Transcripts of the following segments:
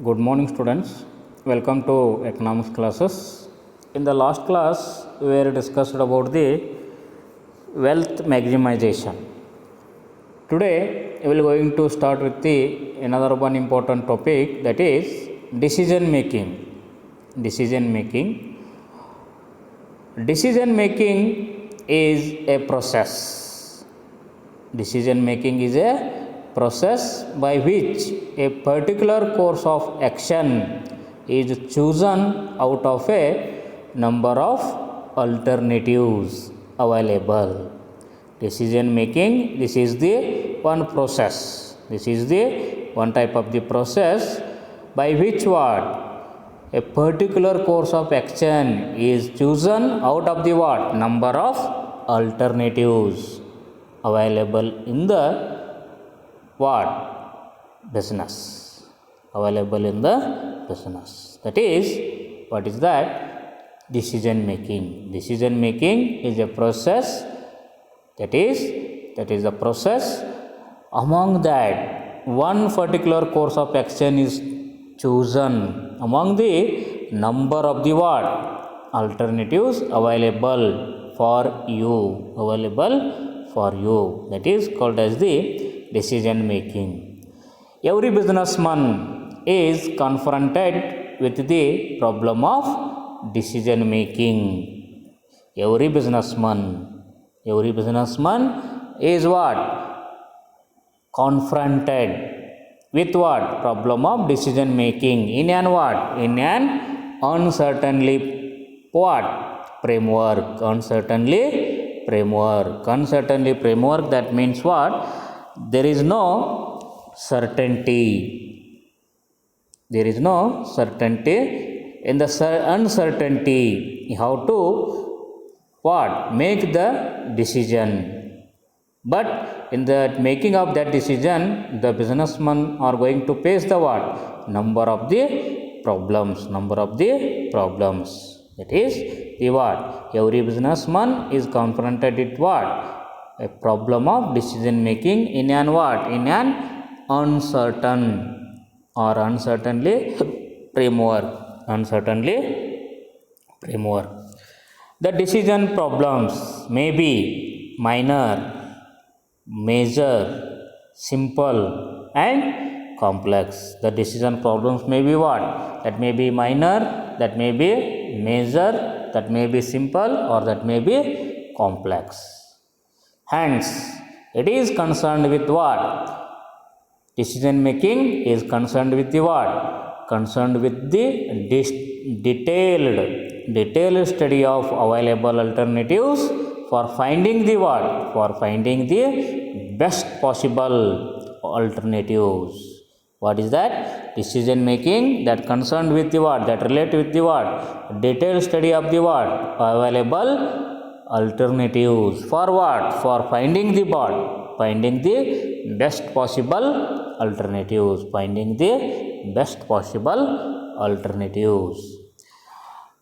Good morning, students. Welcome to economics classes. In the last class, we were discussed about the wealth maximization. Today, we will going to start with the another one important topic, that is decision making. Decision making. Decision making is a process. Decision making is a process by which a particular course of action is chosen out of a number of alternatives available. Decision making, this is the one process. This is the one type of the process by which what? A particular course of action is chosen out of the what? Number of alternatives available in the what? Business. Available in the business. That is, what is that? Decision making. Decision making is a process, that is the process among that one particular course of action is chosen among the number of the what? Alternatives available for you. Available for you. That is called as the decision making. Every businessman is confronted with the problem of decision making. Every businessman is what? Confronted with what? Problem of decision making in an what? In an uncertainly what? Framework. Uncertainly framework, that means what? There is no certainty. There is no certainty. In the uncertainty, how to what? Make the decision. But in the making of that decision, the businessmen are going to face the what? Number of the problems. That is the what? Every businessman is confronted with what? A problem of decision making in an what? In an uncertain or uncertainly framework. The decision problems may be minor, major, simple and complex. The decision problems may be what? That may be minor, that may be major, that may be simple, or that may be complex. Hence, it is concerned with what? Decision making is concerned with the what? Concerned with the detailed study of available alternatives for finding the what? For finding the best possible alternatives. What is that? Decision making that concerned with the what? That relate with the what? Detailed study of the what? Available alternatives. For what? For finding the what? Finding the best possible alternatives.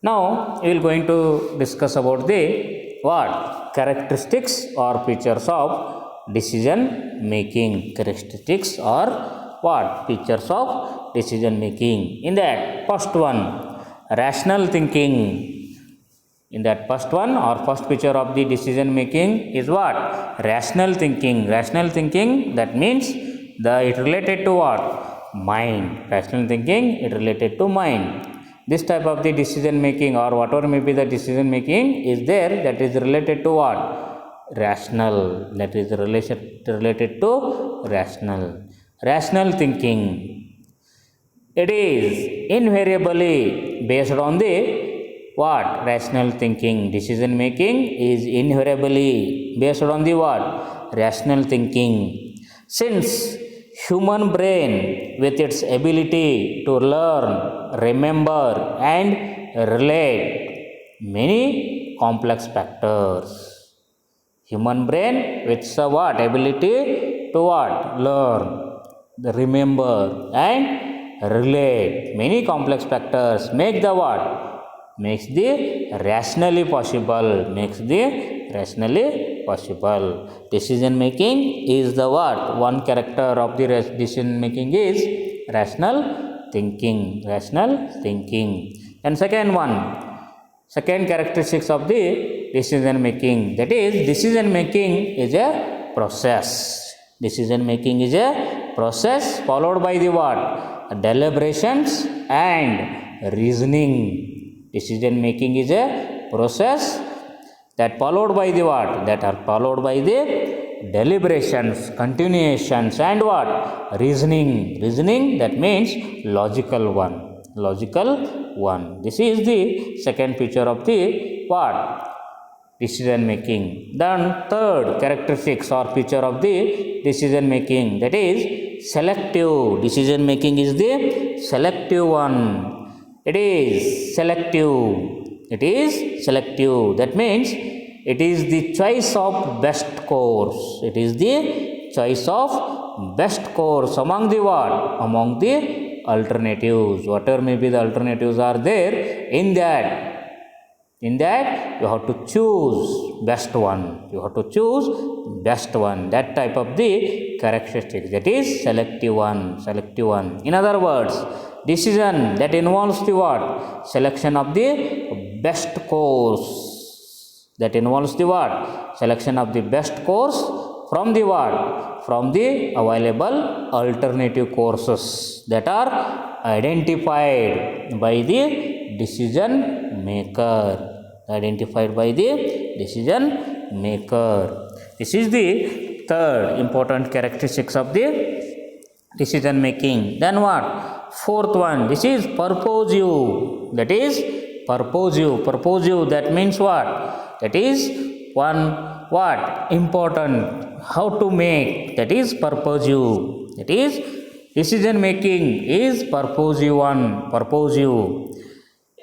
Now, we will going to discuss about the what? Characteristics or features of decision making. Characteristics or what? Features of decision making. In that first one, rational thinking. In that first one or first feature of the decision making is what? Rational thinking. Rational thinking, that means it related to what? Mind. Rational thinking, it related to mind. This type of the decision making or whatever may be the decision making is there, that is related to what? Rational. That is related to rational. Rational thinking, it is invariably based on the what? Rational thinking. Decision making is invariably based on the what? Rational thinking. Since human brain with its ability to learn, remember and relate many complex factors. Human brain with the what? Ability to what? Learn, remember and relate many complex factors make the what? Makes the rationally possible. Decision making is the what? One character of the decision making is rational thinking, rational thinking. And second one, second characteristics of the decision making, that is decision making is a process. Decision making is a process followed by the what? Deliberations and reasoning. Decision making is a process that followed by the what? That are followed by the deliberations, continuations and what? Reasoning. Reasoning, that means logical one. Logical one. This is the second feature of the what? Decision making. Then third characteristics or feature of the decision making, that is selective. Decision making is the selective one. It is selective. It is selective. That means it is the choice of best course. It is the choice of best course among the what? Among the alternatives. Whatever may be the alternatives are there, in that you have to choose best one. You have to choose best one. That type of the characteristics, that is selective one. Selective one. In other words, decision that involves the what? Selection of the best course. That involves the what? Selection of the best course from the what? From the available alternative courses that are identified by the decision maker. Identified by the decision maker. This is the third important characteristics of the decision making. Then what? Fourth one, this is purposive. That is purposive. Purposive, that means what? That is one what? Important. How to make, that is purposive. That is decision making is purposive one. Purposive.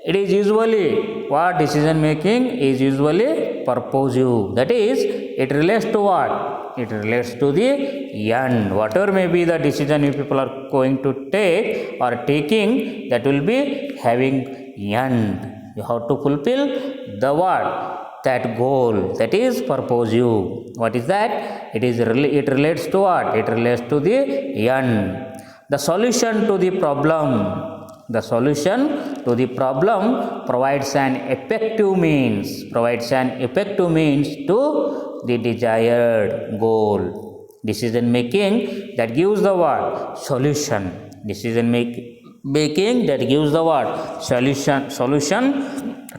It is usually what? Decision making is usually purposive. That is, it relates to what? It relates to the end. Whatever may be the decision you people are going to take or taking, that will be having end. You have to fulfill the what? That goal. That is purposive. What is that? It relates to what? It relates to the end. The solution to the problem. The solution to the problem provides an effective means. Provides an effective means to the desired goal. Decision making that gives the what? Solution. Decision making that gives the what? Solution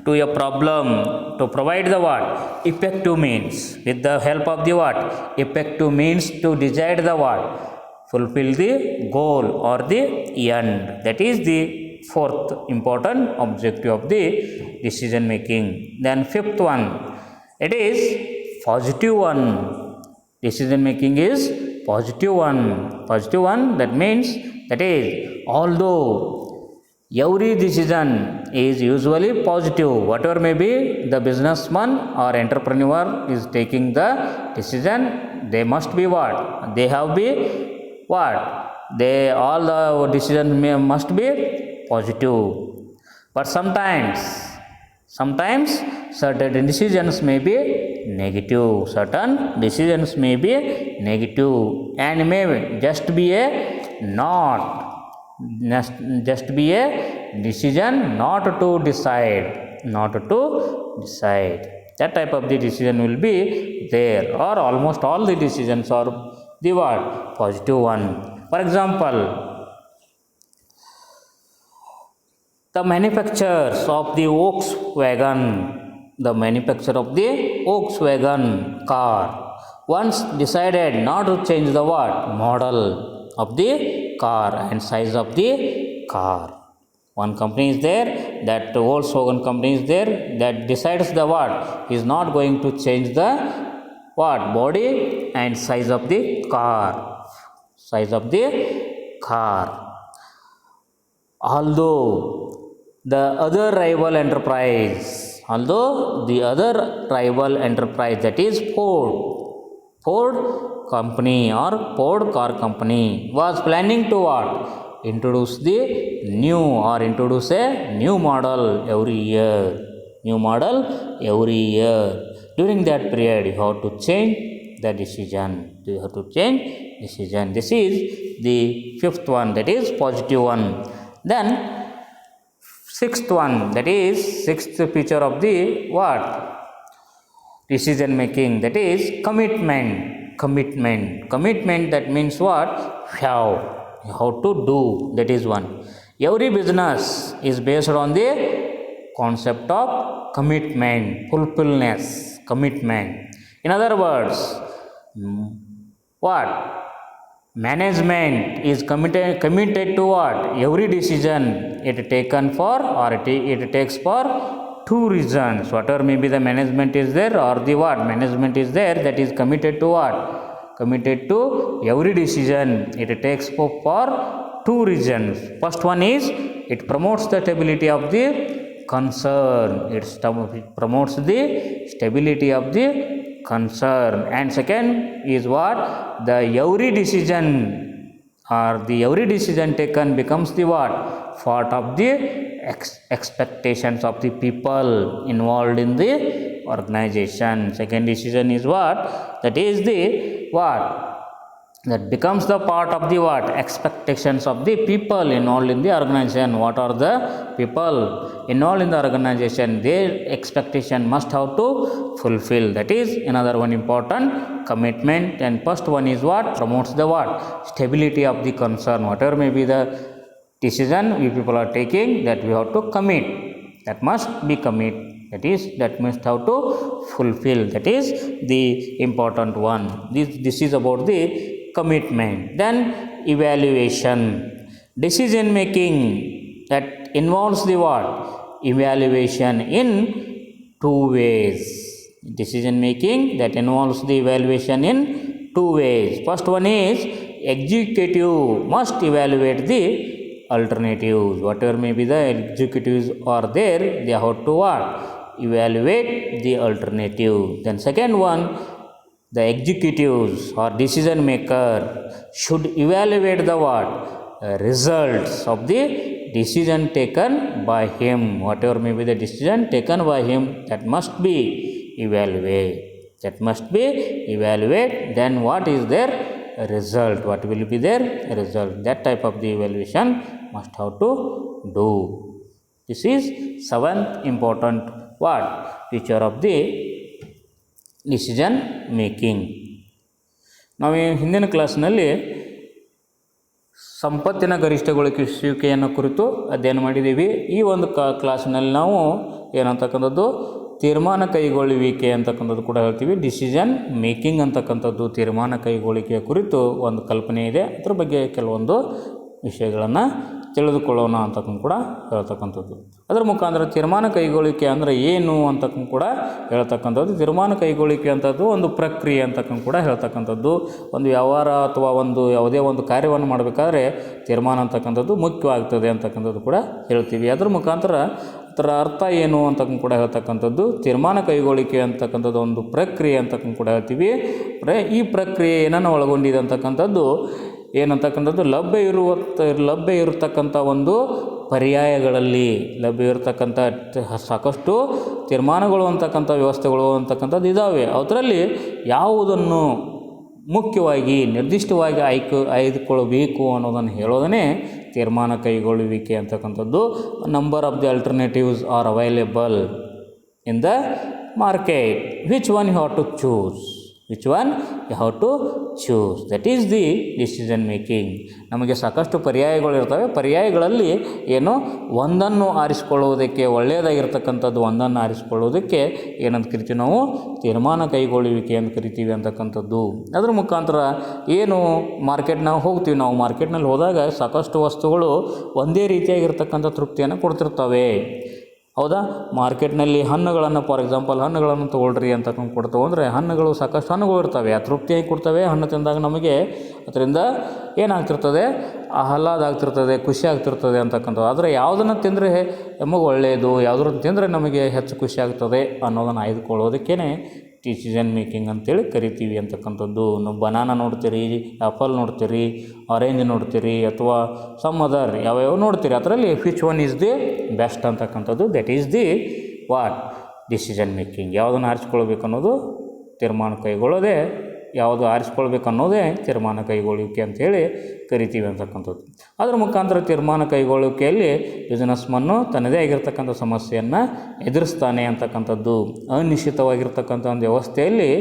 to a problem, to provide the what? Effective means. With the help of the what? Effective means to decide the what? Fulfill the goal or the end. That is the fourth important objective of the decision making. Then fifth one, it is positive one. Decision making is positive one. Positive one, that means, that is, although every decision is usually positive, whatever may be the businessman or entrepreneur is taking the decision, they must be what? They have be what? They all the decisions must be positive. But sometimes certain decisions may be negative. Certain decisions may be negative and may just be a just be a decision not to decide. Not to decide. That type of the decision will be there, or almost all the decisions are the what? Positive one. For example, the manufacturers of the Volkswagen car once decided not to change the what? Model of the car and size of the car. One company is there, that Volkswagen company is there, that decides the what? Is not going to change the what? Body and size of the car. Size of the car. Although the other rival enterprise, that is Ford company or Ford car company was planning to what? Introduce a new model every year. During that period, you have to change the decision. This is the fifth one, that is positive one. Then sixth one, that is sixth feature of the what? Decision making, that is commitment. Commitment, that means what? How to do, that is one. Every business is based on the concept of commitment, fulfillment, commitment. In other words, what? Management is committed to what? Every decision it taken for, or it takes for two reasons. Whatever may be the management is there, or the what? Management is there, that is committed to what? Committed to every decision it takes for two reasons. First one is it promotes the stability of the concern. It promotes the stability of the concern. And second is what? The every decision, or the every decision taken becomes the what? Part of the expectations of the people involved in the organization. Second decision is what? That is the what? That becomes the part of the what? Expectations of the people involved in the organization. What are the people involved in the organization? Their expectation must have to fulfill. That is another one important commitment. And first one is what? Promotes the what? Stability of the concern. Whatever may be the decision we people are taking, that we have to commit. That must be commit. That must have to fulfill. That is the important one. This is about the commitment. Then evaluation. Decision making that involves the what? Evaluation in two ways. Decision making that involves the evaluation in two ways. First one is executive must evaluate the alternatives. Whatever may be the executives are there, they have to what? Evaluate the alternative. Then second one, the executives or decision maker should evaluate the what? Results of the decision taken by him. Whatever may be the decision taken by him, that must be evaluate. Then what is their result? What will be their result? That type of the evaluation must have to do. This is seventh important what? Feature of the decision making. ನಾವು ಹಿಂದಿನ ಕ್ಲಾಸ್ನಲ್ಲಿ ಸಂಪತ್ತಿನ ಗರಿಷ್ಠಗೊಳಿಸುವಿಕೆಯನ್ನು ಕುರಿತು ಅಧ್ಯಯನ ಮಾಡಿದ್ದೀವಿ. ಈ ಒಂದು ಕ್ಲಾಸ್ನಲ್ಲಿ ನಾವು ಏನಂತಕ್ಕಂಥದ್ದು ತೀರ್ಮಾನ ಕೈಗೊಳ್ಳುವಿಕೆ ಅಂತಕ್ಕಂಥದ್ದು ಕೂಡ ಹೇಳ್ತೀವಿ. ಡಿಸಿಷನ್ ಮೇಕಿಂಗ್ ಅಂತಕ್ಕಂಥದ್ದು ತೀರ್ಮಾನ ಕೈಗೊಳ್ಳುವಿಕೆಯ ಕುರಿತು ಒಂದು ಕಲ್ಪನೆ ಇದೆ. ಅದ್ರ ಬಗ್ಗೆ ಕೆಲವೊಂದು ವಿಷಯಗಳನ್ನು ತಿಳಿದುಕೊಳ್ಳೋಣ ಅಂತಕ್ಕಂಥ ಕೂಡ ಹೇಳ್ತಕ್ಕಂಥದ್ದು. ಅದರ ಮುಖಾಂತರ ತೀರ್ಮಾನ ಕೈಗೊಳ್ಳುವಿಕೆ ಅಂದರೆ ಏನು ಅಂತಕ್ಕಂಥ ಕೂಡ ಹೇಳ್ತಕ್ಕಂಥದ್ದು. ತೀರ್ಮಾನ ಕೈಗೊಳ್ಳುವಿಕೆ ಅಂತದ್ದು ಒಂದು ಪ್ರಕ್ರಿಯೆ ಅಂತಕ್ಕಂಥ ಕೂಡ ಹೇಳ್ತಕ್ಕಂಥದ್ದು. ಒಂದು ವ್ಯವಹಾರ ಅಥವಾ ಒಂದು ಯಾವುದೇ ಒಂದು ಕಾರ್ಯವನ್ನು ಮಾಡಬೇಕಾದ್ರೆ ತೀರ್ಮಾನ ಅಂತಕ್ಕಂಥದ್ದು ಮುಖ್ಯವಾಗ್ತದೆ ಅಂತಕ್ಕಂಥದ್ದು ಕೂಡ ಹೇಳ್ತೀವಿ. ಅದರ ಮುಖಾಂತರ ಅದರ ಅರ್ಥ ಏನು ಅಂತಕ್ಕಂಥ ಕೂಡ ಹೇಳ್ತಕ್ಕಂಥದ್ದು. ತೀರ್ಮಾನ ಕೈಗೊಳ್ಳುವಿಕೆ ಅಂತಕ್ಕಂಥದ್ದು ಒಂದು ಪ್ರಕ್ರಿಯೆ ಅಂತಕ್ಕಂಥ ಕೂಡ ಹೇಳ್ತೀವಿ. ಈ ಪ್ರಕ್ರಿಯೆ ಏನನ್ನು ಒಳಗೊಂಡಿದೆ ಅಂತಕ್ಕಂಥದ್ದು ಏನಂತಕ್ಕಂಥದ್ದು ಲಭ್ಯ ಇರತಕ್ಕಂಥ ಒಂದು ಪರ್ಯಾಯಗಳಲ್ಲಿ ಲಭ್ಯ ಇರತಕ್ಕಂಥ ಸಾಕಷ್ಟು ತೀರ್ಮಾನಗಳು ಅಂತಕ್ಕಂಥ ವ್ಯವಸ್ಥೆಗಳು ಅಂತಕ್ಕಂಥದ್ದು ಇದ್ದಾವೆ. ಅದರಲ್ಲಿ ಯಾವುದನ್ನು ಮುಖ್ಯವಾಗಿ ನಿರ್ದಿಷ್ಟವಾಗಿ ಆಯ್ದುಕೊಳ್ಳಬೇಕು ಅನ್ನೋದನ್ನು ಹೇಳೋದನ್ನೇ ತೀರ್ಮಾನ ಕೈಗೊಳ್ಳುವಿಕೆ ಅಂತಕ್ಕಂಥದ್ದು. Number of the alternatives are available in the market. Which one you have to choose? That is the decision making. ನಮಗೆ ಸಾಕಷ್ಟು ಪರ್ಯಾಯಗಳಿರ್ತವೆ. ಪರ್ಯಾಯಗಳಲ್ಲಿ ಏನು ಒಂದನ್ನು ಆರಿಸಿಕೊಳ್ಳುವುದಕ್ಕೆ ಒಳ್ಳೆಯದಾಗಿರ್ತಕ್ಕಂಥದ್ದು ಒಂದನ್ನು ಆರಿಸಿಕೊಳ್ಳುವುದಕ್ಕೆ ಏನಂತ ಕರಿತೀವಿ ನಾವು ತೀರ್ಮಾನ ಕೈಗೊಳ್ಳುವಿಕೆ ಅಂತ ಕರಿತೀವಿ ಅಂತಕ್ಕಂಥದ್ದು. ಅದರ ಮುಖಾಂತರ ಏನು ನಾವು ಹೋಗ್ತೀವಿ. ನಾವು ಮಾರ್ಕೆಟ್ನಲ್ಲಿ ಹೋದಾಗ ಸಾಕಷ್ಟು ವಸ್ತುಗಳು ಒಂದೇ ರೀತಿಯಾಗಿರ್ತಕ್ಕಂಥ ತೃಪ್ತಿಯನ್ನು ಕೊಡ್ತಿರ್ತವೆ. ಹೌದಾ? ಮಾರ್ಕೆಟ್ನಲ್ಲಿ ಹಣ್ಣುಗಳನ್ನು ಫಾರ್ ಎಕ್ಸಾಂಪಲ್ ಹಣ್ಣುಗಳನ್ನು ತೊಗೊಳ್ರಿ ಅಂತ ಕೊಡ್ತವೆ ಅಂದರೆ ಹಣ್ಣುಗಳು ಸಾಕಷ್ಟು ಹಣ್ಣುಗಳು ಇರ್ತವೆ, ಆ ತೃಪ್ತಿಯಾಗಿ ಕೊಡ್ತವೆ. ಹಣ್ಣು ತಿಂದಾಗ ನಮಗೆ ಅದರಿಂದ ಏನಾಗ್ತಿರ್ತದೆ, ಆಹ್ಲಾದ ಆಗ್ತಿರ್ತದೆ, ಖುಷಿ ಆಗ್ತಿರ್ತದೆ ಅಂತಕ್ಕಂಥದ್ದು. ಆದರೆ ಯಾವುದನ್ನು ತಿಂದರೆ ನಮಗೆ ಒಳ್ಳೆಯದು, ಯಾವುದನ್ನು ತಿಂದರೆ ನಮಗೆ ಹೆಚ್ಚು ಖುಷಿ ಆಗ್ತದೆ ಅನ್ನೋದನ್ನು ಆಯ್ದುಕೊಳ್ಳೋದಕ್ಕೇ ಡಿಸಿಷನ್ ಮೇಕಿಂಗ್ ಅಂತೇಳಿ ಕರಿತೀವಿ ಅಂತಕ್ಕಂಥದ್ದು. ನೀವು ಬನಾನಾ ನೋಡ್ತೀರಿ, ಆ್ಯಪಲ್ ನೋಡ್ತೀರಿ, ಆರೆಂಜ್ ನೋಡ್ತೀರಿ, ಅಥವಾ ಸಮ್ ಅದರ್ ಯಾವ್ಯಾವ ನೋಡ್ತೀರಿ. ಅದರಲ್ಲಿ which one is the best ಅಂತಕ್ಕಂಥದ್ದು. That is the what? Decision making. ಯಾವುದನ್ನು ಆರಿಸ್ಕೊಳ್ಬೇಕು ಅನ್ನೋದು ತೀರ್ಮಾನ ಕೈಗೊಳ್ಳೋದೇ ಯಾವುದು ಆರಿಸ್ಕೊಳ್ಬೇಕು ಅನ್ನೋದೇ ತೀರ್ಮಾನ ಕೈಗೊಳ್ಳುವಿಕೆ ಅಂಥೇಳಿ ಕರಿತೀವಿ ಅಂತಕ್ಕಂಥದ್ದು. ಅದರ ಮುಖಾಂತರ ತೀರ್ಮಾನ ಕೈಗೊಳ್ಳುವಿಕೆಯಲ್ಲಿ ಬಿಸ್ನೆಸ್ಮನ್ನು ತನ್ನದೇ ಆಗಿರ್ತಕ್ಕಂಥ ಸಮಸ್ಯೆಯನ್ನು ಎದುರಿಸ್ತಾನೆ ಅಂತಕ್ಕಂಥದ್ದು. ಅನಿಶ್ಚಿತವಾಗಿರ್ತಕ್ಕಂಥ ಒಂದು ವ್ಯವಸ್ಥೆಯಲ್ಲಿ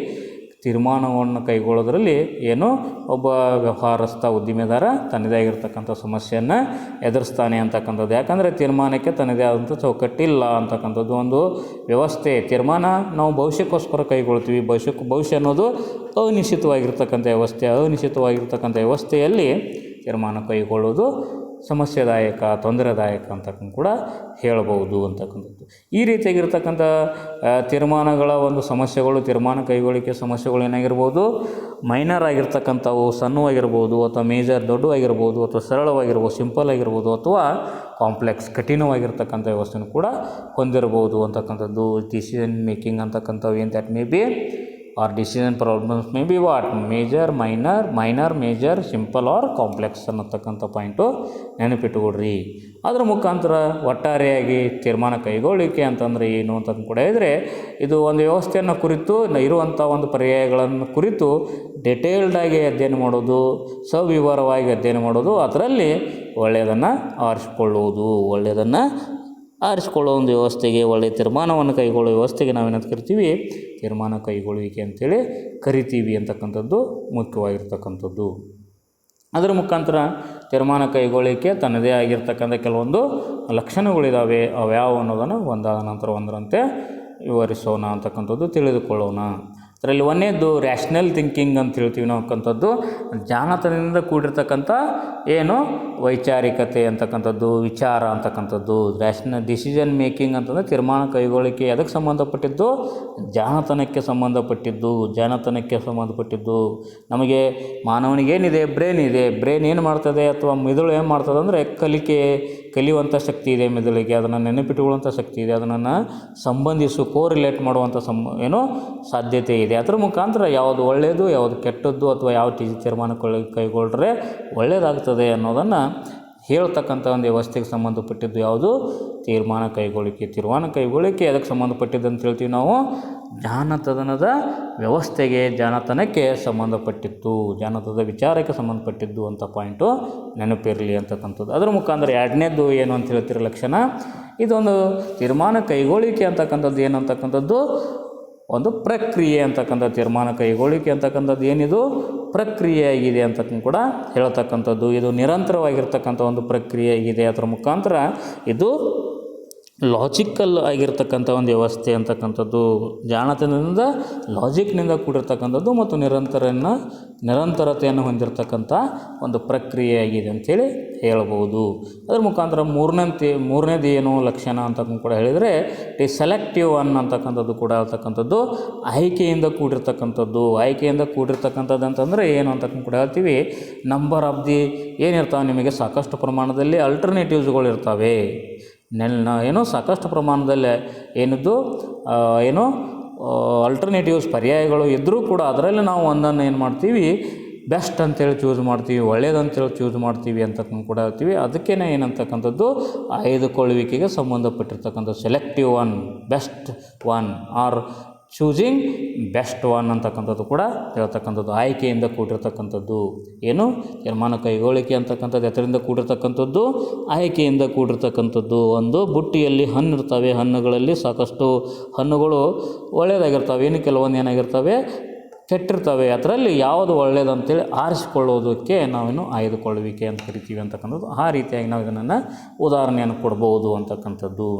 ತೀರ್ಮಾನವನ್ನು ಕೈಗೊಳ್ಳೋದ್ರಲ್ಲಿ ಏನು ಒಬ್ಬ ವ್ಯವಹಾರಸ್ಥ ಉದ್ದಿಮೆದಾರ ತನ್ನದೇ ಆಗಿರ್ತಕ್ಕಂಥ ಸಮಸ್ಯೆಯನ್ನು ಎದುರಿಸ್ತಾನೆ ಅಂತಕ್ಕಂಥದ್ದು. ಯಾಕಂದರೆ ತೀರ್ಮಾನಕ್ಕೆ ತನ್ನದೇ ಆದಂಥ ಚೌಕಟ್ಟಿಲ್ಲ ಅಂತಕ್ಕಂಥದ್ದು ಒಂದು ವ್ಯವಸ್ಥೆ. ತೀರ್ಮಾನ ನಾವು ಭವಿಷ್ಯಕ್ಕೋಸ್ಕರ ಕೈಗೊಳ್ತೀವಿ. ಭವಿಷ್ಯ ಅನ್ನೋದು ಅನಿಶ್ಚಿತವಾಗಿರ್ತಕ್ಕಂಥ ವ್ಯವಸ್ಥೆ. ಅನಿಶ್ಚಿತವಾಗಿರ್ತಕ್ಕಂಥ ವ್ಯವಸ್ಥೆಯಲ್ಲಿ ತೀರ್ಮಾನ ಕೈಗೊಳ್ಳೋದು ಸಮಸ್ಯೆದಾಯಕ, ತೊಂದರೆದಾಯಕ ಅಂತಕ್ಕಂಥ ಕೂಡ ಹೇಳ್ಬೋದು ಅಂತಕ್ಕಂಥದ್ದು. ಈ ರೀತಿಯಾಗಿರ್ತಕ್ಕಂಥ ತೀರ್ಮಾನಗಳ ಒಂದು ಸಮಸ್ಯೆಗಳು, ತೀರ್ಮಾನ ಕೈಗೊಳ್ಳಿಕೆ ಸಮಸ್ಯೆಗಳು ಏನಾಗಿರ್ಬೋದು, ಮೈನರ್ ಆಗಿರ್ತಕ್ಕಂಥವು, ಸಣ್ಣವಾಗಿರ್ಬೋದು, ಅಥವಾ ಮೇಜರ್ ದೊಡ್ಡವಾಗಿರ್ಬೋದು, ಅಥವಾ ಸರಳವಾಗಿರ್ಬೋದು, ಸಿಂಪಲ್ ಆಗಿರ್ಬೋದು, ಅಥವಾ ಕಾಂಪ್ಲೆಕ್ಸ್ ಕಠಿಣವಾಗಿರ್ತಕ್ಕಂಥ ವ್ಯವಸ್ಥೆನೂ ಕೂಡ ಹೊಂದಿರ್ಬೋದು ಅಂತಕ್ಕಂಥದ್ದು. ಡಿಸಿಷನ್ ಮೇಕಿಂಗ್ ಅಂತಕ್ಕಂಥವು ಏನು that may be or decision problems may be what major, minor, major, simple or complex ಅನ್ನತಕ್ಕಂಥ ಪಾಯಿಂಟು ನೆನಪಿಟ್ಟುಕೊಡ್ರಿ. ಅದರ ಮುಖಾಂತರ ಒಟ್ಟಾರೆಯಾಗಿ ತೀರ್ಮಾನ ಕೈಗೊಳ್ಳಿಕೆ ಅಂತಂದರೆ ಏನು ಅಂತ ಕೂಡ ಹೇಳಿದರೆ, ಇದು ಒಂದು ವ್ಯವಸ್ಥೆಯನ್ನು ಕುರಿತು ಇರುವಂಥ ಒಂದು ಪರ್ಯಾಯಗಳನ್ನು ಕುರಿತು ಡಿಟೇಲ್ಡಾಗಿ ಅಧ್ಯಯನ ಮಾಡೋದು, ಸವಿವರವಾಗಿ ಅಧ್ಯಯನ ಮಾಡೋದು, ಅದರಲ್ಲಿ ಒಳ್ಳೆಯದನ್ನು ಆರಿಸಿಕೊಳ್ಳೋ ಒಂದು ವ್ಯವಸ್ಥೆಗೆ, ಒಳ್ಳೆಯ ತೀರ್ಮಾನವನ್ನು ಕೈಗೊಳ್ಳೋ ವ್ಯವಸ್ಥೆಗೆ ನಾವೇನಂತ ಕರಿತೀವಿ, ತೀರ್ಮಾನ ಕೈಗೊಳ್ಳುವಿಕೆ ಅಂತೇಳಿ ಕರಿತೀವಿ ಅಂತಕ್ಕಂಥದ್ದು ಮುಖ್ಯವಾಗಿರ್ತಕ್ಕಂಥದ್ದು. ಅದರ ಮುಖಾಂತರ ತೀರ್ಮಾನ ಕೈಗೊಳ್ಳಿಕೆ ತನ್ನದೇ ಆಗಿರ್ತಕ್ಕಂಥ ಕೆಲವೊಂದು ಲಕ್ಷಣಗಳಿದ್ದಾವೆ. ಅವ್ಯಾವು ಅನ್ನೋದನ್ನು ಒಂದಾದ ನಂತರ ಒಂದರಂತೆ ವಿವರಿಸೋಣ ಅಂತಕ್ಕಂಥದ್ದು, ತಿಳಿದುಕೊಳ್ಳೋಣ. ಅದರಲ್ಲಿ ಒಂದೇದು ರ್ಯಾಷನಲ್ ಥಿಂಕಿಂಗ್ ಅಂತ ಹೇಳ್ತೀವಿ ನಾವು ಅಂತಕ್ಕಂಥದ್ದು. ಜಾಣತನದಿಂದ ಕೂಡಿರ್ತಕ್ಕಂಥ ಏನು ವೈಚಾರಿಕತೆ ಅಂತಕ್ಕಂಥದ್ದು, ವಿಚಾರ ಅಂತಕ್ಕಂಥದ್ದು. ಡಿಸಿಷನ್ ಮೇಕಿಂಗ್ ಅಂತಂದರೆ ತೀರ್ಮಾನ ಕೈಗೊಳ್ಳಿಕೆ ಅದಕ್ಕೆ ಸಂಬಂಧಪಟ್ಟಿದ್ದು, ಜಾಣತನಕ್ಕೆ ಸಂಬಂಧಪಟ್ಟಿದ್ದು. ನಮಗೆ ಮಾನವನಿಗೆ ಏನಿದೆ, ಬ್ರೇನ್ ಇದೆ. ಬ್ರೇನ್ ಏನು ಮಾಡ್ತದೆ ಅಥವಾ ಮೆದುಳು ಏನು ಮಾಡ್ತದೆ ಅಂದರೆ ಕಲಿಯುವಂಥ ಶಕ್ತಿ ಇದೆ ಮೆದುಳಿಗೆ. ಅದನ್ನು ನೆನಪಿಟ್ಟುಕೊಳ್ಳುವಂಥ ಶಕ್ತಿ ಇದೆ. ಅದನ್ನು ಕೋರಿಲೇಟ್ ಮಾಡುವಂಥ ಸಾಧ್ಯತೆ ಇದೆ. ಅದರ ಮುಖಾಂತರ ಯಾವುದು ಒಳ್ಳೆಯದು, ಯಾವುದು ಕೆಟ್ಟದ್ದು, ಅಥವಾ ಯಾವ ತೀರ್ಮಾನ ಕೈಗೊಳ್ಳ್ರೆ ಒಳ್ಳೆಯದಾಗ್ತದೆ ಅನ್ನೋದನ್ನು ಹೇಳ್ತಕ್ಕಂಥ ಒಂದು ವ್ಯವಸ್ಥೆಗೆ ಸಂಬಂಧಪಟ್ಟಿದ್ದು ಯಾವುದು, ತೀರ್ಮಾನ ಕೈಗೊಳ್ಳಿಕೆ ಅದಕ್ಕೆ ಸಂಬಂಧಪಟ್ಟಿದ್ದು ಅಂತ ಹೇಳ್ತೀವಿ ನಾವು. ಜಾಣತನದ ವ್ಯವಸ್ಥೆಗೆ, ಜಾಣತನಕ್ಕೆ ಸಂಬಂಧಪಟ್ಟಿದ್ದು, ಜಾಣತನದ ವಿಚಾರಕ್ಕೆ ಸಂಬಂಧಪಟ್ಟಿದ್ದು ಅಂತ ಪಾಯಿಂಟು ನೆನಪಿರಲಿ ಅಂತಕ್ಕಂಥದ್ದು. ಅದರ ಮುಖಾಂತರ ಎರಡನೇದು ಏನು ಅಂತ ಹೇಳ್ತಿರೋ ಲಕ್ಷಣ, ಇದೊಂದು ತೀರ್ಮಾನ ಕೈಗೊಳ್ಳಿಕೆ ಅಂತಕ್ಕಂಥದ್ದು ಏನು ಅಂತಕ್ಕಂಥದ್ದು ಒಂದು ಪ್ರಕ್ರಿಯೆ ಅಂತಕ್ಕಂಥ. ತೀರ್ಮಾನ ಕೈಗೊಳ್ಳಿಕೆ ಅಂತಕ್ಕಂಥದ್ದು ಏನಿದು ಪ್ರಕ್ರಿಯೆ ಆಗಿದೆ ಅಂತಕ್ಕಂಥ ಕೂಡ ಹೇಳ್ತಕ್ಕಂಥದ್ದು. ಇದು ನಿರಂತರವಾಗಿರ್ತಕ್ಕಂಥ ಒಂದು ಪ್ರಕ್ರಿಯೆ ಆಗಿದೆ. ಅದರ ಮುಖಾಂತರ ಇದು ಲಾಜಿಕಲ್ ಆಗಿರ್ತಕ್ಕಂಥ ಒಂದು ವ್ಯವಸ್ಥೆ ಅಂತಕ್ಕಂಥದ್ದು. ಜಾಣತನದಿಂದ ಲಾಜಿಕ್ನಿಂದ ಕೂಡಿರ್ತಕ್ಕಂಥದ್ದು ಮತ್ತು ನಿರಂತರತೆಯನ್ನು ಹೊಂದಿರತಕ್ಕಂಥ ಒಂದು ಪ್ರಕ್ರಿಯೆ ಆಗಿದೆ ಅಂಥೇಳಿ ಹೇಳ್ಬೋದು. ಅದರ ಮುಖಾಂತರ ಮೂರನೇದು ಏನು ಲಕ್ಷಣ ಅಂತ ಕೂಡ ಹೇಳಿದರೆ, ಸೆಲೆಕ್ಟಿವ್ ಅಂತಕ್ಕಂಥದ್ದು ಕೂಡ ಹೇಳ್ತಕ್ಕಂಥದ್ದು. ಆಯ್ಕೆಯಿಂದ ಕೂಡಿರ್ತಕ್ಕಂಥದ್ದು ಅಂತಂದರೆ ಏನು ಅಂತ ಕೂಡ ಹೇಳ್ತೀವಿ. ನಂಬರ್ ಆಫ್ ದಿ ಏನಿರ್ತಾವೆ, ನಿಮಗೆ ಸಾಕಷ್ಟು ಪ್ರಮಾಣದಲ್ಲಿ ಅಲ್ಟರ್ನೇಟಿವ್ಸ್ಗಳು ಇರ್ತವೆ. ಸಾಕಷ್ಟು ಪ್ರಮಾಣದಲ್ಲಿ ಅಲ್ಟರ್ನೇಟಿವ್ಸ್ ಪರ್ಯಾಯಗಳು ಇದ್ದರೂ ಕೂಡ ಅದರಲ್ಲಿ ನಾವು ಒಂದನ್ನು ಏನು ಮಾಡ್ತೀವಿ, ಬೆಸ್ಟ್ ಅಂತೇಳಿ ಚೂಸ್ ಮಾಡ್ತೀವಿ, ಒಳ್ಳೆಯದಂತೇಳಿ ಚೂಸ್ ಮಾಡ್ತೀವಿ ಅಂತಕ್ಕಂಥ ಕೂಡ ಹೇಳ್ತೀವಿ. ಅದಕ್ಕೇ ಏನಂತಕ್ಕಂಥದ್ದು ಆಯ್ದುಕೊಳ್ಳುವಿಕೆಗೆ ಸಂಬಂಧಪಟ್ಟಿರ್ತಕ್ಕಂಥ selective one, best one or choosing best one ಅಂತಕ್ಕಂಥದ್ದು ಕೂಡ ಹೇಳ್ತಕ್ಕಂಥದ್ದು. ಆಯ್ಕೆಯಿಂದ ಕೂಡಿರ್ತಕ್ಕಂಥದ್ದು ಏನು ತೀರ್ಮಾನ ಕೈಗೊಳ್ಳಿಕೆ ಅಂತಕ್ಕಂಥದ್ದು ಎತ್ತರಿಂದ ಕೂಡಿರ್ತಕ್ಕಂಥದ್ದು, ಆಯ್ಕೆಯಿಂದ ಕೂಡಿರ್ತಕ್ಕಂಥದ್ದು. ಒಂದು ಬುಟ್ಟಿಯಲ್ಲಿ ಹಣ್ಣು ಇರ್ತವೆ, ಹಣ್ಣುಗಳಲ್ಲಿ ಸಾಕಷ್ಟು ಹಣ್ಣುಗಳು ಒಳ್ಳೆಯದಾಗಿರ್ತವೆ, ಇನ್ನು ಕೆಲವೊಂದು ಏನಾಗಿರ್ತವೆ ಕೆಟ್ಟಿರ್ತವೆ. ಅದರಲ್ಲಿ ಯಾವುದು ಒಳ್ಳೆಯದಂತೇಳಿ ಆರಿಸಿಕೊಳ್ಳೋದಕ್ಕೆ ನಾವೇನು ಆಯ್ದುಕೊಳ್ಳುವಿಕೆ ಅಂತ ಕರಿತೀವಿ ಅಂತಕ್ಕಂಥದ್ದು. ಆ ರೀತಿಯಾಗಿ ನಾವು ಇದನ್ನು ಉದಾಹರಣೆಯನ್ನು ಕೊಡ್ಬೋದು ಅಂತಕ್ಕಂಥದ್ದು.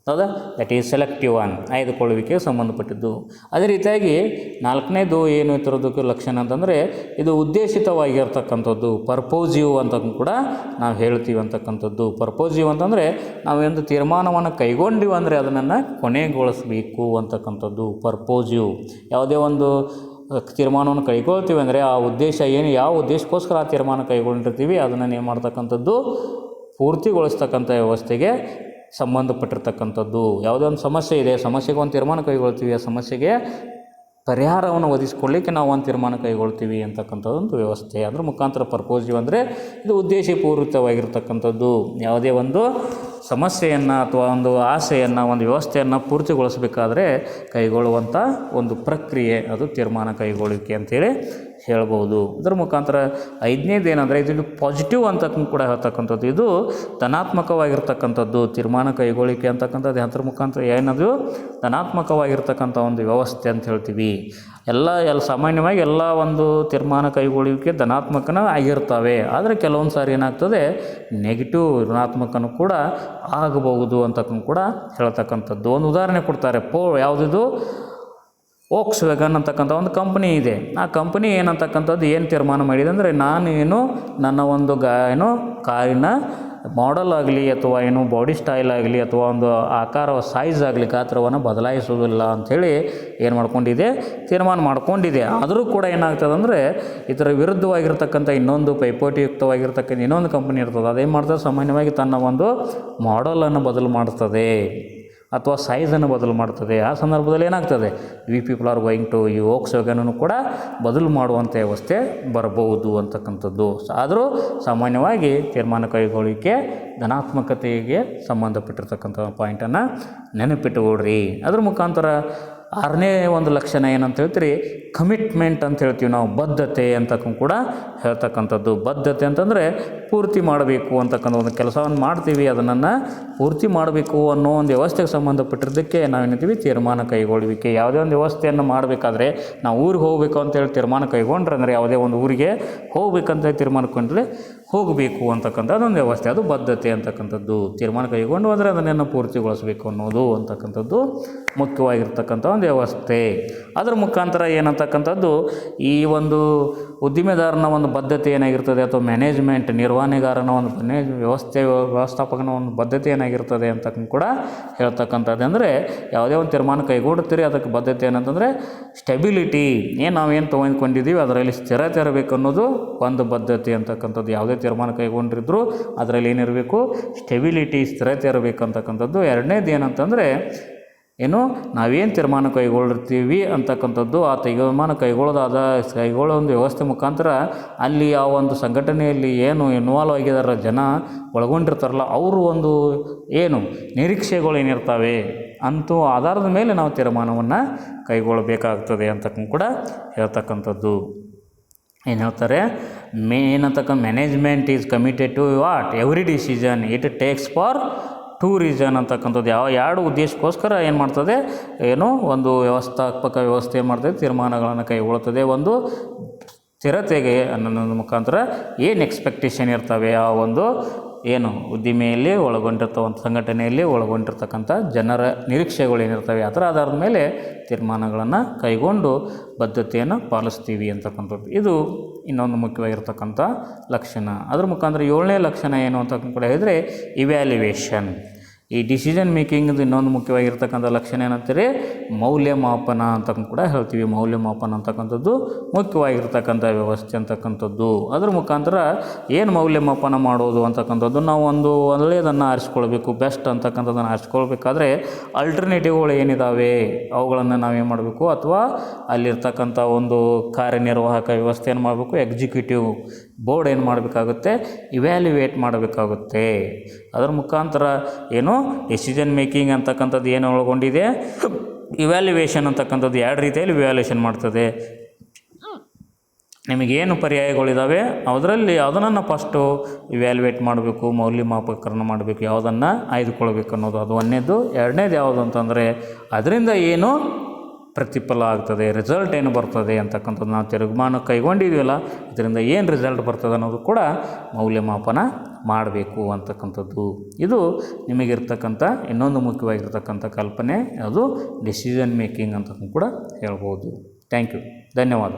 ಹೌದಾ, ದಟ್ ಈಸ್ ಸೆಲೆಕ್ಟಿವ್ ಒನ್, ಆಯ್ದುಕೊಳ್ಳುವಿಕೆಗೆ ಸಂಬಂಧಪಟ್ಟಿದ್ದು. ಅದೇ ರೀತಿಯಾಗಿ ನಾಲ್ಕನೇದು ಏನು ಇರೋದಕ್ಕೆ ಲಕ್ಷಣ ಅಂತಂದರೆ, ಇದು ಉದ್ದೇಶಿತವಾಗಿರ್ತಕ್ಕಂಥದ್ದು, ಪರ್ಪೋಸಿವ್ ಅಂತ ಕೂಡ ನಾವು ಹೇಳ್ತೀವಿ ಅಂತಕ್ಕಂಥದ್ದು. ಪರ್ಪೋಸಿವ್ ಅಂತಂದರೆ ನಾವೇನು ತೀರ್ಮಾನವನ್ನು ಕೈಗೊಂಡಿವಿ ಅಂದರೆ ಅದನ್ನು ಕೊನೆಗೊಳಿಸಬೇಕು ಅಂತಕ್ಕಂಥದ್ದು ಪರ್ಪೋಸಿವ್. ಯಾವುದೇ ಒಂದು ತೀರ್ಮಾನವನ್ನು ಕೈಗೊಳ್ತೀವಿ ಅಂದರೆ ಆ ಉದ್ದೇಶ ಯಾವ ಉದ್ದೇಶಕ್ಕೋಸ್ಕರ ಆ ತೀರ್ಮಾನ ಕೈಗೊಂಡಿರ್ತೀವಿ ಅದನ್ನು ಏನು ಮಾಡ್ತಕ್ಕಂಥದ್ದು ಪೂರ್ತಿಗೊಳಿಸ್ತಕ್ಕಂಥ ವ್ಯವಸ್ಥೆಗೆ ಸಂಬಂಧಪಟ್ಟಿರ್ತಕ್ಕಂಥದ್ದು. ಯಾವುದೇ ಒಂದು ಸಮಸ್ಯೆ ಇದೆ, ಸಮಸ್ಯೆಗೆ ಒಂದು ತೀರ್ಮಾನ ಕೈಗೊಳ್ತೀವಿ, ಆ ಸಮಸ್ಯೆಗೆ ಪರಿಹಾರವನ್ನು ಒದಗಿಸ್ಕೊಳ್ಳಿಕ್ಕೆ ನಾವು ಒಂದು ತೀರ್ಮಾನ ಕೈಗೊಳ್ತೀವಿ ಅಂತಕ್ಕಂಥದ್ದೊಂದು ವ್ಯವಸ್ಥೆ. ಅದ್ರ ಮುಖಾಂತರ ಪರ್ಪೋಸಿವ್ ಅಂದರೆ ಇದು ಉದ್ದೇಶಪೂರಿತವಾಗಿರ್ತಕ್ಕಂಥದ್ದು. ಯಾವುದೇ ಒಂದು ಸಮಸ್ಯೆಯನ್ನು ಅಥವಾ ಒಂದು ಆಸೆಯನ್ನು, ಒಂದು ವ್ಯವಸ್ಥೆಯನ್ನು ಪೂರ್ತಿಗೊಳಿಸಬೇಕಾದ್ರೆ ಕೈಗೊಳ್ಳುವಂಥ ಒಂದು ಪ್ರಕ್ರಿಯೆ ಅದು ತೀರ್ಮಾನ ಕೈಗೊಳ್ಳುವಿಕೆ ಅಂತೇಳಿ ಹೇಳ್ಬೋದು. ಇದರ ಮುಖಾಂತರ 5ನೇದು ಏನಂದರೆ ಇದು ಪಾಸಿಟಿವ್ ಅಂತಕ್ಕೂ ಕೂಡ ಹೇಳ್ತಕ್ಕಂಥದ್ದು. ಇದು ಧನಾತ್ಮಕವಾಗಿರ್ತಕ್ಕಂಥದ್ದು ತೀರ್ಮಾನ ಕೈಗೊಳ್ಳುವಿಕೆ ಅಂತಕ್ಕಂಥದ್ದು. ಅದ್ರ ಮುಖಾಂತರ ಏನದು ಧನಾತ್ಮಕವಾಗಿರ್ತಕ್ಕಂಥ ಒಂದು ವ್ಯವಸ್ಥೆ ಅಂತ ಹೇಳ್ತೀವಿ. ಎಲ್ಲ ಸಾಮಾನ್ಯವಾಗಿ ಎಲ್ಲ ಒಂದು ತೀರ್ಮಾನ ಕೈಗೊಳ್ಳುವಿಕೆ ಧನಾತ್ಮಕನ ಆಗಿರ್ತವೆ. ಆದರೆ ಕೆಲವೊಂದು ಸಾರಿ ಏನಾಗ್ತದೆ ನೆಗೆಟಿವ್ ಋಣಾತ್ಮಕನೂ ಕೂಡ ಆಗಬಹುದು ಅಂತಕ್ಕೂ ಕೂಡ ಹೇಳ್ತಕ್ಕಂಥದ್ದು. ಒಂದು ಉದಾಹರಣೆ ಕೊಡ್ತಾರೆ. ಯಾವುದಿದು ವೋಕ್ಸ್ ವ್ಯಾಗನ್ ಅಂತಕ್ಕಂಥ ಒಂದು ಕಂಪ್ನಿ ಇದೆ. ಆ ಕಂಪ್ನಿ ಏನಂತಕ್ಕಂಥದ್ದು ಏನು ತೀರ್ಮಾನ ಮಾಡಿದೆ ಅಂದರೆ, ನಾನು ನನ್ನ ಒಂದು ಕಾರಿನ ಮಾಡಲ್ ಆಗಲಿ ಅಥವಾ ಬಾಡಿ ಸ್ಟೈಲ್ ಆಗಲಿ ಅಥವಾ ಒಂದು ಆಕಾರ ಸೈಜ್ ಆಗಲಿ ಗಾತ್ರವನ್ನು ಬದಲಾಯಿಸೋದಿಲ್ಲ ಅಂಥೇಳಿ ಏನು ಮಾಡ್ಕೊಂಡಿದೆ, ತೀರ್ಮಾನ ಮಾಡ್ಕೊಂಡಿದೆ. ಆದರೂ ಕೂಡ ಏನಾಗ್ತದೆ ಅಂದರೆ ಇದರ ವಿರುದ್ಧವಾಗಿರ್ತಕ್ಕಂಥ ಇನ್ನೊಂದು ಪೈಪೋಟಿಯುಕ್ತವಾಗಿರ್ತಕ್ಕಂಥ ಇನ್ನೊಂದು ಕಂಪ್ನಿ ಇರ್ತದೆ. ಅದೇನು ಮಾಡ್ತದೆ, ಸಾಮಾನ್ಯವಾಗಿ ತನ್ನ ಒಂದು ಮಾಡಲನ್ನು ಬದಲು ಮಾಡ್ತದೆ ಅಥವಾ ಸೈಜನ್ನು ಬದಲು ಮಾಡ್ತದೆ. ಆ ಸಂದರ್ಭದಲ್ಲಿ ಏನಾಗ್ತದೆ, ಪೀಪಲ್ ಆರ್ ಗೋಯಿಂಗ್ ಟು ಈ ವೋಕ್ಸ್ ವ್ಯಾಗನನ್ನು ಕೂಡ ಬದಲು ಮಾಡುವಂಥ ವ್ಯವಸ್ಥೆ ಬರಬಹುದು ಅಂತಕ್ಕಂಥದ್ದು. ಆದರೂ ಸಾಮಾನ್ಯವಾಗಿ ತೀರ್ಮಾನ ಕೈಗೊಳ್ಳುವಿಕೆ ಧನಾತ್ಮಕತೆಗೆ ಸಂಬಂಧಪಟ್ಟಿರ್ತಕ್ಕಂಥ ಪಾಯಿಂಟನ್ನು ನೆನಪಿಟ್ಟುಕೊಡ್ರಿ. ಅದ್ರ ಮುಖಾಂತರ 6ನೇ ಒಂದು ಲಕ್ಷಣ ಏನಂತ ಹೇಳ್ತೀರಿ, ಕಮಿಟ್ಮೆಂಟ್ ಅಂತ ಹೇಳ್ತೀವಿ ನಾವು. ಬದ್ಧತೆ ಅಂತಕ್ಕೂ ಕೂಡ ಹೇಳ್ತಕ್ಕಂಥದ್ದು. ಬದ್ಧತೆ ಅಂತಂದರೆ ಪೂರ್ತಿ ಮಾಡಬೇಕು ಅಂತಕ್ಕಂಥ ಒಂದು ಕೆಲಸವನ್ನು ಮಾಡ್ತೀವಿ, ಅದನ್ನು ಪೂರ್ತಿ ಮಾಡಬೇಕು ಅನ್ನೋ ಒಂದು ವ್ಯವಸ್ಥೆಗೆ ಸಂಬಂಧಪಟ್ಟಿದ್ದಕ್ಕೆ ನಾವೇನಿದ್ದೀವಿ ತೀರ್ಮಾನ ಕೈಗೊಳ್ಳುವಿಕೆ. ಯಾವುದೇ ಒಂದು ವ್ಯವಸ್ಥೆಯನ್ನು ಮಾಡಬೇಕಾದ್ರೆ ನಾವು ಊರಿಗೆ ಹೋಗಬೇಕು ಅಂತೇಳಿ ತೀರ್ಮಾನ ಕೈಗೊಂಡ್ರೆ, ಅಂದರೆ ಯಾವುದೇ ಒಂದು ಊರಿಗೆ ಹೋಗ್ಬೇಕಂತ ತೀರ್ಮಾನಕೊಂಡ್ರೆ ಹೋಗಬೇಕು ಅಂತಕ್ಕಂಥದ್ದು ಒಂದು ವ್ಯವಸ್ಥೆ, ಅದು ಬದ್ಧತೆ ಅಂತಕ್ಕಂಥದ್ದು. ತೀರ್ಮಾನ ಕೈಗೊಂಡು ಅಂದರೆ ಅದನ್ನು ಪೂರ್ತಿಗೊಳಿಸಬೇಕು ಅನ್ನೋದು ಅಂತಕ್ಕಂಥದ್ದು ಮುಖ್ಯವಾಗಿರ್ತಕ್ಕಂಥ ಒಂದು ವ್ಯವಸ್ಥೆ. ಅದರ ಮುಖಾಂತರ ಏನಂತಕ್ಕಂಥದ್ದು, ಈ ಒಂದು ಉದ್ದಿಮೆದಾರನ ಒಂದು ಬದ್ಧತೆ ಏನಾಗಿರ್ತದೆ ಅಥವಾ ಮ್ಯಾನೇಜ್ಮೆಂಟ್ ನಿರ್ವಹಣೆಗಾರನ ಒಂದು ವ್ಯವಸ್ಥಾಪಕನ ಒಂದು ಬದ್ಧತೆ ಏನಾಗಿರ್ತದೆ ಅಂತಕ್ಕೂ ಕೂಡ ಹೇಳ್ತಕ್ಕಂಥದ್ದು. ಅಂದರೆ ಯಾವುದೇ ಒಂದು ತೀರ್ಮಾನ ಕೈಗೊಳ್ಳುತ್ತೀರಿ ಅದಕ್ಕೆ ಬದ್ಧತೆ ಏನಂತಂದರೆ ಸ್ಟೆಬಿಲಿಟಿ, ನಾವೇನು ತೊಗೊಂಡ್ಕೊಂಡಿದ್ದೀವಿ ಅದರಲ್ಲಿ ಸ್ಥಿರತೆ ಇರಬೇಕು ಅನ್ನೋದು ಒಂದು ಬದ್ಧತೆ ಅಂತಕ್ಕಂಥದ್ದು. ಯಾವುದೇ ತೀರ್ಮಾನ ಕೈಗೊಂಡಿದ್ರು ಅದರಲ್ಲಿ ಏನಿರಬೇಕು, ಸ್ಟೆಬಿಲಿಟಿ, ಸ್ಥಿರತೆ ಇರಬೇಕು ಅಂತಕ್ಕಂಥದ್ದು. 2ನೇದು ಏನಂತಂದರೆ ನಾವೇನು ತೀರ್ಮಾನ ಕೈಗೊಳ್ಳಿರ್ತೀವಿ ಅಂತಕ್ಕಂಥದ್ದು, ಆ ತೀರ್ಮಾನ ಕೈಗೊಳ್ಳೋ ಒಂದು ವ್ಯವಸ್ಥೆ ಮುಖಾಂತರ ಅಲ್ಲಿ ಆ ಒಂದು ಸಂಘಟನೆಯಲ್ಲಿ ಇನ್ವಾಲ್ವ್ ಆಗಿದಾರ ಜನ ಒಳಗೊಂಡಿರ್ತಾರಲ್ಲ, ಅವರು ಒಂದು ನಿರೀಕ್ಷೆಗಳು ಏನಿರ್ತವೆ ಅಂತೂ ಆಧಾರದ ಮೇಲೆ ನಾವು ತೀರ್ಮಾನವನ್ನು ಕೈಗೊಳ್ಳಬೇಕಾಗ್ತದೆ ಅಂತಕ್ಕೂ ಕೂಡ ಹೇಳ್ತಕ್ಕಂಥದ್ದು. ಏನು ಹೇಳ್ತಾರೆ, management is committed to every decision it takes for 2 reason ಅಂತಕ್ಕಂಥದ್ದು. 2 ಉದ್ದೇಶಕ್ಕೋಸ್ಕರ ಏನು ಮಾಡ್ತದೆ, ಒಂದು ವ್ಯವಸ್ಥಾಪಕ ವ್ಯವಸ್ಥೆ ಏನು ಮಾಡ್ತದೆ, ತೀರ್ಮಾನಗಳನ್ನು ಕೈಗೊಳ್ಳುತ್ತದೆ. ಒಂದು ಸ್ಥಿರತೆಗೆ ಅನ್ನೋದ್ರ ಮುಖಾಂತರ ಎಕ್ಸ್ಪೆಕ್ಟೇಷನ್ ಇರ್ತವೆ, ಆ ಒಂದು ಉದ್ದಿಮೆಯಲ್ಲಿ ಒಳಗೊಂಡಿರ್ತವಂಥ ಸಂಘಟನೆಯಲ್ಲಿ ಒಳಗೊಂಡಿರ್ತಕ್ಕಂಥ ಜನರ ನಿರೀಕ್ಷೆಗಳು ಏನಿರ್ತವೆ ಅದರ ಆಧಾರದ ಮೇಲೆ ತೀರ್ಮಾನಗಳನ್ನು ಕೈಗೊಂಡು ಬದ್ಧತೆಯನ್ನು ಪಾಲಿಸ್ತೀವಿ ಅಂತಕ್ಕಂಥದ್ದು. ಇದು ಇನ್ನೊಂದು ಮುಖ್ಯವಾಗಿರ್ತಕ್ಕಂಥ ಲಕ್ಷಣ. ಅದ್ರ ಮುಖಾಂತರ 7ನೇ ಲಕ್ಷಣ ಏನು ಅಂತ ಕೂಡ ಹೇಳಿದರೆ ಇವ್ಯಾಲ್ಯುವೇಷನ್. ಈ ಡಿಸಿಷನ್ ಮೇಕಿಂಗ್ದು ಇನ್ನೊಂದು ಮುಖ್ಯವಾಗಿರ್ತಕ್ಕಂಥ ಲಕ್ಷಣ ಏನಂತೀರಿ, ಮೌಲ್ಯಮಾಪನ ಅಂತ ಕೂಡ ಹೇಳ್ತೀವಿ. ಮೌಲ್ಯಮಾಪನ ಅಂತಕ್ಕಂಥದ್ದು ಮುಖ್ಯವಾಗಿರ್ತಕ್ಕಂಥ ವ್ಯವಸ್ಥೆ ಅಂತಕ್ಕಂಥದ್ದು. ಅದ್ರ ಮುಖಾಂತರ ಮೌಲ್ಯಮಾಪನ ಮಾಡೋದು ಅಂತಕ್ಕಂಥದ್ದು, ನಾವು ಒಂದು ಒಳ್ಳೆಯದನ್ನು ಆರಿಸ್ಕೊಳ್ಬೇಕು, ಬೆಸ್ಟ್ ಅಂತಕ್ಕಂಥದ್ದನ್ನು ಆರಿಸ್ಕೊಳ್ಬೇಕಾದ್ರೆ ಆಲ್ಟರ್ನೇಟಿವ್ಗಳು ಏನಿದ್ದಾವೆ ಅವುಗಳನ್ನು ನಾವೇನು ಮಾಡಬೇಕು, ಅಥವಾ ಅಲ್ಲಿರ್ತಕ್ಕಂಥ ಒಂದು ಕಾರ್ಯನಿರ್ವಾಹಕ ವ್ಯವಸ್ಥೆ ಏನು ಮಾಡಬೇಕು, ಎಕ್ಸಿಕ್ಯೂಟಿವ್ ಬೋರ್ಡ್ ಏನು ಮಾಡಬೇಕಾಗುತ್ತೆ, ಇವ್ಯಾಲ್ಯುವೇಟ್ ಮಾಡಬೇಕಾಗುತ್ತೆ. ಅದರ ಮುಖಾಂತರ ಡಿಸಿಷನ್ ಮೇಕಿಂಗ್ ಅಂತಕ್ಕಂಥದ್ದು ಏನು ಒಳಗೊಂಡಿದೆ, ಇವ್ಯಾಲ್ಯುವೇಷನ್ ಅಂತಕ್ಕಂಥದ್ದು 2 ರೀತಿಯಲ್ಲಿ ಇವ್ಯಾಲ್ಯುವೇಷನ್ ಮಾಡ್ತದೆ. ನಿಮಗೇನು ಪರ್ಯಾಯಗಳಿದ್ದಾವೆ ಅದರಲ್ಲಿ ಯಾವುದನ್ನು ಫಸ್ಟು ಇವ್ಯಾಲ್ಯುವೇಟ್ ಮಾಡಬೇಕು, ಮೌಲ್ಯಮಾಪಕರಣ ಮಾಡಬೇಕು, ಯಾವುದನ್ನು ಆಯ್ದುಕೊಳ್ಬೇಕು ಅನ್ನೋದು ಅದು 1ನೇದು. 2ನೇದು ಯಾವುದು ಅಂತಂದರೆ ಅದರಿಂದ ಪ್ರತಿಫಲ ಆಗ್ತದೆ, ರಿಸಲ್ಟ್ ಬರ್ತದೆ ಅಂತಕ್ಕಂಥದ್ದು. ನಾವು ತೀರ್ಮಾನ ಕೈಗೊಂಡಿದ್ದೀವಲ್ಲ ಇದರಿಂದ ರಿಸಲ್ಟ್ ಬರ್ತದೆ ಅನ್ನೋದು ಕೂಡ ಮೌಲ್ಯಮಾಪನ ಮಾಡಬೇಕು ಅಂತಕ್ಕಂಥದ್ದು. ಇದು ನಿಮಗಿರ್ತಕ್ಕಂಥ ಇನ್ನೊಂದು ಮುಖ್ಯವಾಗಿರ್ತಕ್ಕಂಥ ಕಲ್ಪನೆ, ಅದು ಡಿಸಿಷನ್ ಮೇಕಿಂಗ್ ಅಂತ ಕೂಡ ಹೇಳ್ಬೋದು. ಥ್ಯಾಂಕ್ ಯು, ಧನ್ಯವಾದ.